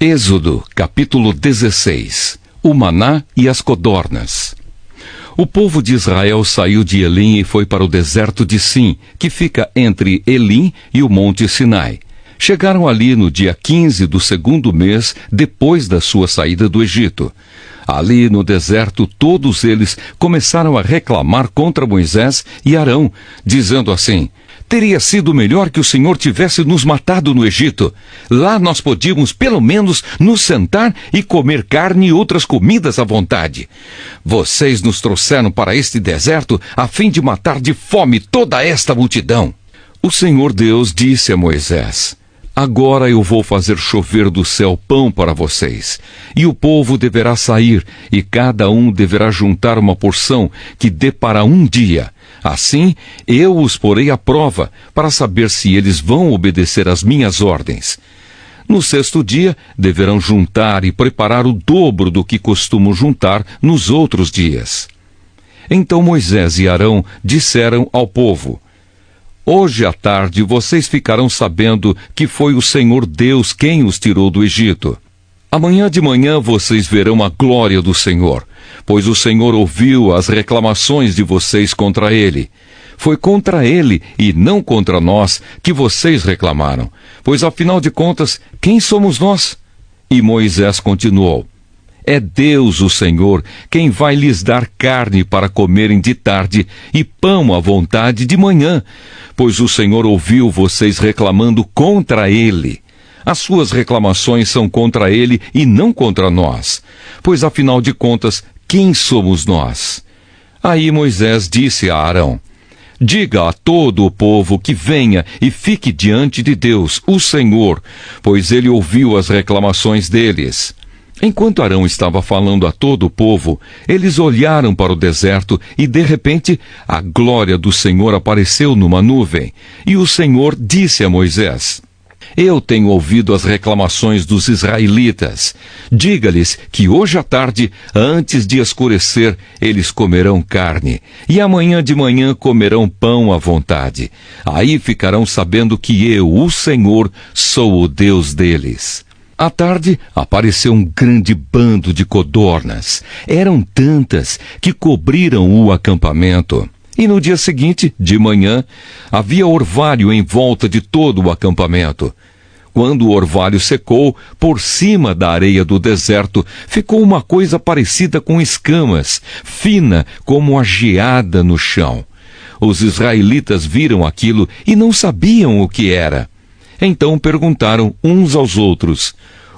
Êxodo, capítulo 16. O maná e as codornas. O povo de Israel saiu de Elim e foi para o deserto de Sim, que fica entre Elim e o monte Sinai. Chegaram ali no dia 15 do segundo mês, depois da sua saída do Egito. Ali no deserto, todos eles começaram a reclamar contra Moisés e Arão, dizendo assim: teria sido melhor que o Senhor tivesse nos matado no Egito. Lá nós podíamos, pelo menos, nos sentar e comer carne e outras comidas à vontade. Vocês nos trouxeram para este deserto a fim de matar de fome toda esta multidão. O Senhor Deus disse a Moisés: agora eu vou fazer chover do céu pão para vocês, e o povo deverá sair, e cada um deverá juntar uma porção que dê para um dia. Assim, eu os porei à prova, para saber se eles vão obedecer às minhas ordens. No sexto dia, deverão juntar e preparar o dobro do que costumam juntar nos outros dias. Então Moisés e Arão disseram ao povo: hoje à tarde vocês ficarão sabendo que foi o Senhor Deus quem os tirou do Egito. Amanhã de manhã vocês verão a glória do Senhor, pois o Senhor ouviu as reclamações de vocês contra Ele. Foi contra Ele e não contra nós que vocês reclamaram, pois afinal de contas, quem somos nós? E Moisés continuou: é Deus, o Senhor, quem vai lhes dar carne para comerem de tarde e pão à vontade de manhã, pois o Senhor ouviu vocês reclamando contra Ele. As suas reclamações são contra Ele e não contra nós, pois afinal de contas, quem somos nós? Aí Moisés disse a Arão: diga a todo o povo que venha e fique diante de Deus, o Senhor, pois Ele ouviu as reclamações deles. Enquanto Arão estava falando a todo o povo, eles olharam para o deserto e, de repente, a glória do Senhor apareceu numa nuvem. E o Senhor disse a Moisés: eu tenho ouvido as reclamações dos israelitas. Diga-lhes que hoje à tarde, antes de escurecer, eles comerão carne, e amanhã de manhã comerão pão à vontade. Aí ficarão sabendo que eu, o Senhor, sou o Deus deles. À tarde, apareceu um grande bando de codornas. Eram tantas que cobriram o acampamento. E no dia seguinte, de manhã, havia orvalho em volta de todo o acampamento. Quando o orvalho secou, por cima da areia do deserto, ficou uma coisa parecida com escamas, fina como a geada no chão. Os israelitas viram aquilo e não sabiam o que era. Então perguntaram uns aos outros: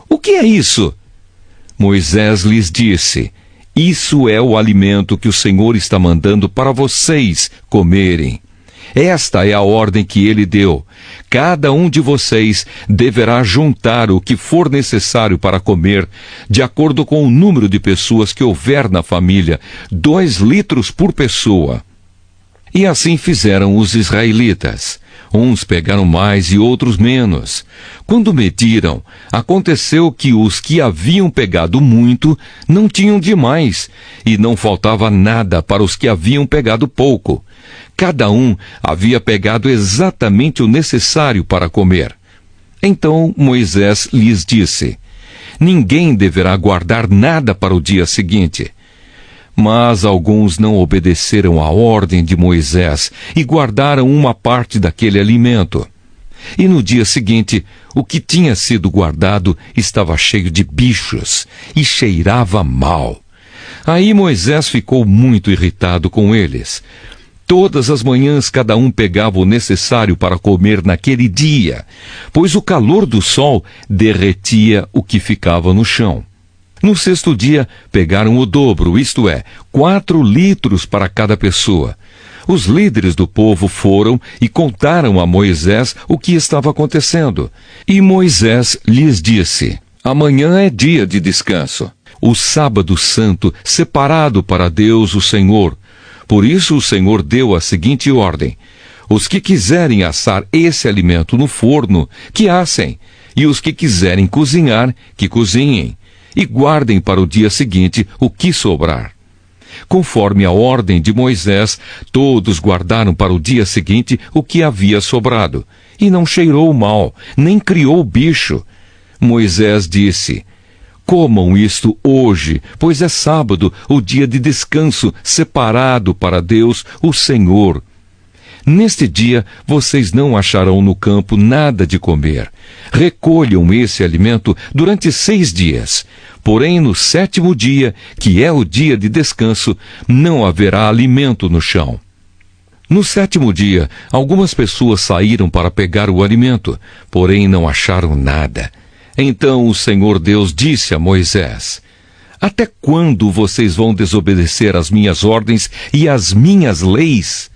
o que é isso? Moisés lhes disse: isso é o alimento que o Senhor está mandando para vocês comerem. Esta é a ordem que Ele deu. Cada um de vocês deverá juntar o que for necessário para comer, de acordo com o número de pessoas que houver na família, 2 litros por pessoa. E assim fizeram os israelitas. Uns pegaram mais e outros menos. Quando mediram, aconteceu que os que haviam pegado muito não tinham demais, e não faltava nada para os que haviam pegado pouco. Cada um havia pegado exatamente o necessário para comer. Então Moisés lhes disse: ninguém deverá guardar nada para o dia seguinte. Mas alguns não obedeceram à ordem de Moisés e guardaram uma parte daquele alimento. E no dia seguinte, o que tinha sido guardado estava cheio de bichos e cheirava mal. Aí Moisés ficou muito irritado com eles. Todas as manhãs cada um pegava o necessário para comer naquele dia, pois o calor do sol derretia o que ficava no chão. No sexto dia, pegaram o dobro, isto é, 4 litros para cada pessoa. Os líderes do povo foram e contaram a Moisés o que estava acontecendo. E Moisés lhes disse: amanhã é dia de descanso, o sábado santo, separado para Deus o Senhor. Por isso o Senhor deu a seguinte ordem: os que quiserem assar esse alimento no forno, que assem, e os que quiserem cozinhar, que cozinhem. E guardem para o dia seguinte o que sobrar. Conforme a ordem de Moisés, todos guardaram para o dia seguinte o que havia sobrado, e não cheirou mal, nem criou bicho. Moisés disse: comam isto hoje, pois é sábado, o dia de descanso separado para Deus, o Senhor. Neste dia vocês não acharão no campo nada de comer. Recolham esse alimento durante 6 dias. Porém, no 7º dia, que é o dia de descanso, não haverá alimento no chão. No 7º dia, algumas pessoas saíram para pegar o alimento, porém não acharam nada. Então o Senhor Deus disse a Moisés: até quando vocês vão desobedecer às minhas ordens e às minhas leis?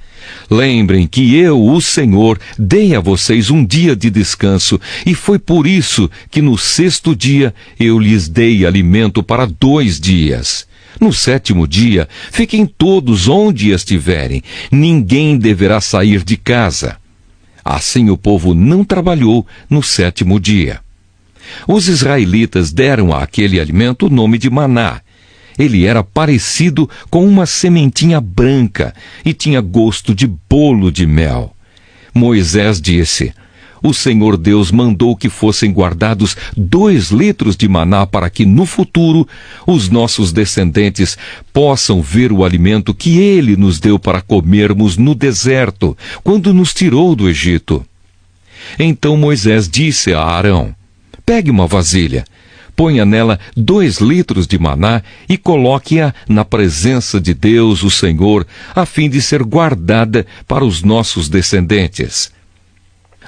Lembrem que eu, o Senhor, dei a vocês um dia de descanso, e foi por isso que no 6º dia eu lhes dei alimento para 2 dias. No 7º dia, fiquem todos onde estiverem, ninguém deverá sair de casa. Assim o povo não trabalhou no 7º dia. Os israelitas deram àquele alimento o nome de maná. Ele era parecido com uma sementinha branca e tinha gosto de bolo de mel. Moisés disse: o Senhor Deus mandou que fossem guardados 2 litros de maná para que, no futuro, os nossos descendentes possam ver o alimento que Ele nos deu para comermos no deserto, quando nos tirou do Egito. Então Moisés disse a Arão: pegue uma vasilha, ponha nela 2 litros de maná e coloque-a na presença de Deus, o Senhor, a fim de ser guardada para os nossos descendentes.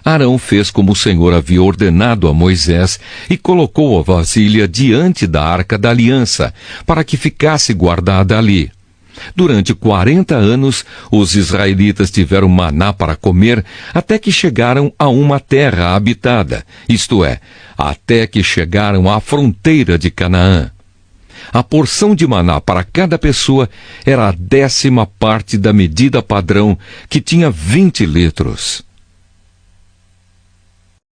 Arão fez como o Senhor havia ordenado a Moisés e colocou a vasilha diante da Arca da Aliança, para que ficasse guardada ali. Durante 40 anos, os israelitas tiveram maná para comer até que chegaram a uma terra habitada, isto é, até que chegaram à fronteira de Canaã. A porção de maná para cada pessoa era a 10ª parte da medida padrão, que tinha 20 litros.